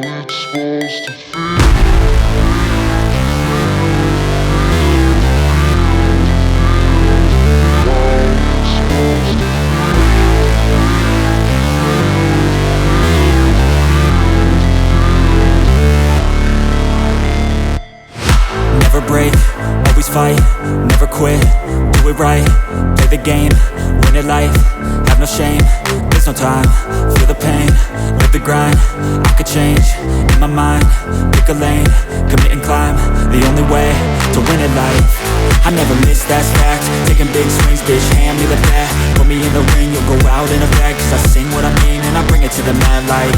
it's supposed to feel. Never break, always fight, never quit, do it right, play the game, win it life, have no shame, there's no time, feel the pain, live the grind, I could change, in my mind, pick a lane, commit and climb, the only way to win it life. I never miss, that's fact, taking big swings, bitch, hand me the bat, put me in the ring, you'll go out in a bag, cause I sing what I mean and I bring it to the mad light.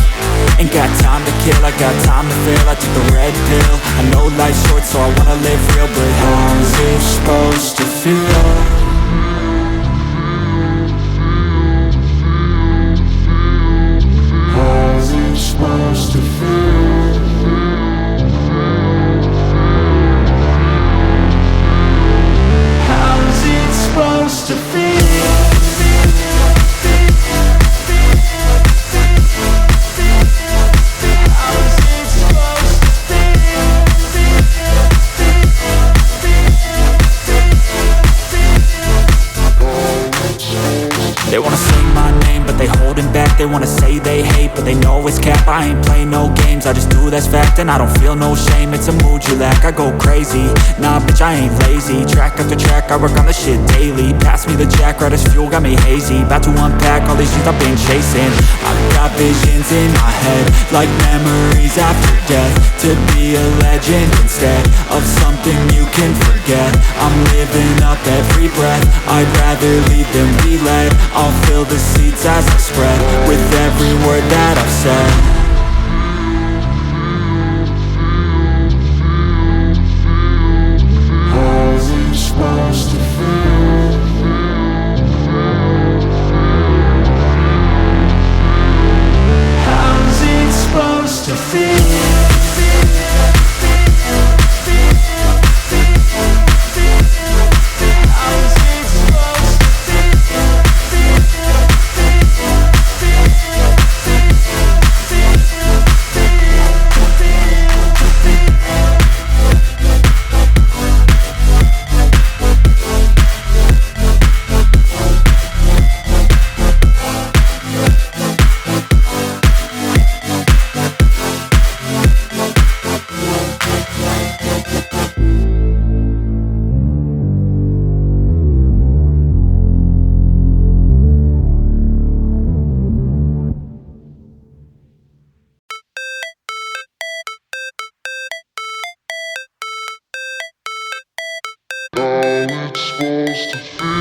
Ain't got time to kill, I got time to feel, I took the red pill, I know life's short so I wanna live real, but how's it supposed to feel? How's it supposed to feel? How's it supposed to feel? They wanna say my name, but they holding back. They wanna say they hate, but they know it's cap. I ain't play no games, I just do that's fact. And I don't feel no shame, it's a mood you lack. I go crazy, nah bitch I ain't lazy. Track after track, I work on the shit daily. Pass me the jack, right as fuel, got me hazy. About to unpack all these things I've been chasing. I've got visions in my head, like memories after death. To be a legend instead of something you can forget. I'm living up every breath, I'd rather lead than be led. I'll fill the seeds as I spread with every word that I've said. How's it supposed to feel? How's it supposed to feel? It's supposed to feel.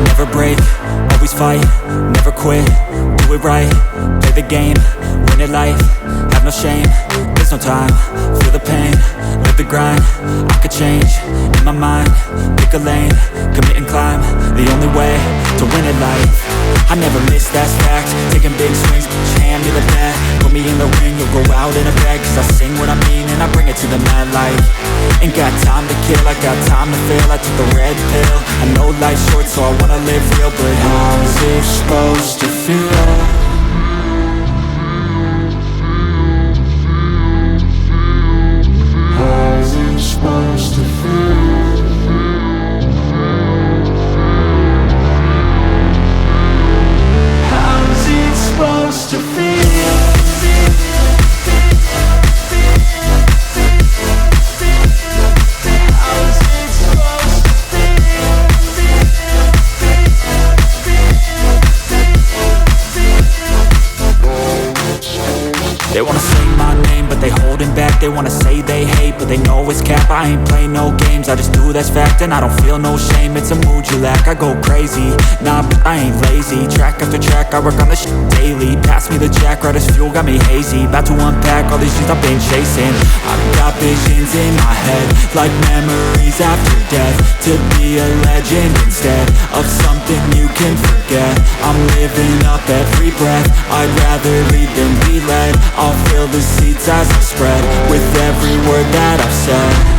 Never break, always fight, never quit, do it right, play the game, win it life, have no shame, there's no time, feel the pain, live the grind, I could change, in my mind, pick a lane, commit and climb, the only way to win it life. I never miss, that's fact, taking big swings, hand me the bat, put me in the ring, you'll go out in a bag, cause I sing what I mean and I bring it to the mad light. Ain't got time to kill, I got time to feel, I took the red pill, I know life's short so I wanna live real, but how's it supposed to feel? How's it supposed to feel? How's it supposed to feel? They wanna say my name, but they holding back. They wanna say they hate, but they know it's cap. I ain't play no games, I just do that's fact. And I don't feel no shame, it's a mood you lack. I go crazy, nah but I ain't lazy. Track after track, I work on the shit daily. Pass me the jack, right as fuel, got me hazy. About to unpack all these things I've been chasing. I've got visions in my head, like memories after death. To be a legend instead of something you can forget. I'm living up every breath, I'd rather lead than be led. I'll fill the seats as I spread with every word that I've said.